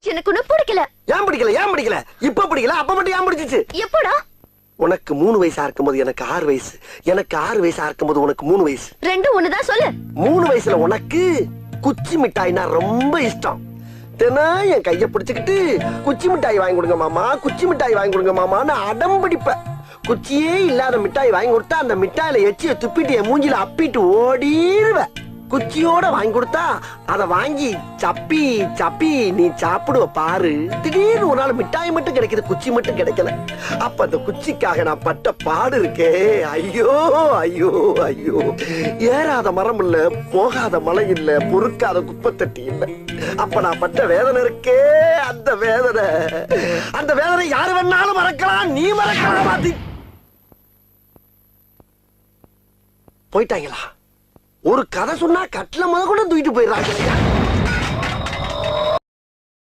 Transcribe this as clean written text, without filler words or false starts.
எனக்கு ஒண்ணு பிடிக்கல. ஏன் பிடிக்கல? இப்ப பிடிக்கல, அப்ப மட்டும் ஏன் பிடிச்சிச்சு? எப்படா? உனக்கு 3 வயசா இருக்கும்போது எனக்கு 6 வயசு, எனக்கு 6 வயசா இருக்கும்போது உனக்கு 3 வயசு. ரெண்டும் ஒண்ணுதான் சொல்லு. 3 வயசுல உனக்கு குச்சி மிட்டாய்னா ரொம்ப இஷ்டம். தினம் என் கைய பிடிச்சுக்கிட்டு குச்சி மிட்டாய் வாங்கி கொடுங்க மாமா, குச்சி மிட்டாய் வாங்கி கொடுங்க மாமான்னு அடம் பிடிப்ப. குச்சியே இல்லாத மிட்டாய் வாங்கி கொடுத்தா அந்த மிட்டாயில எச்சிய துப்பிட்டு என் மூஞ்சில அப்பிட்டு ஓடிடுவ. குச்சியோட வாங்கி கொடுத்தா அத வாங்கி சப்பி சப்பி நீ சாப்பிடுவ பாரு. திடீர்னு ஒரு நாள் மிட்டாய் மட்டும் கிடைக்குது, குச்சி மட்டும் கிடைக்கல. அப்ப அந்த குச்சிக்காக நான் பட்ட பாடு இருக்கே, ஐயோ ஐயோ ஐயோ. ஏறாத மரம் இல்ல, போகாத மலை இல்ல, பொறுக்காத குப்பை தட்டி இல்ல. அப்ப நான் பட்ட வேதனை இருக்கே, அந்த வேதனை யாரு வேணாலும் மறக்கலாம், நீ மறக்கலாம். மாத்தி போயிட்டாங்களா? ஒரு கதை சொன்னா கட்டில முத கூட தூக்கிட்டு போயிடுறாங்க.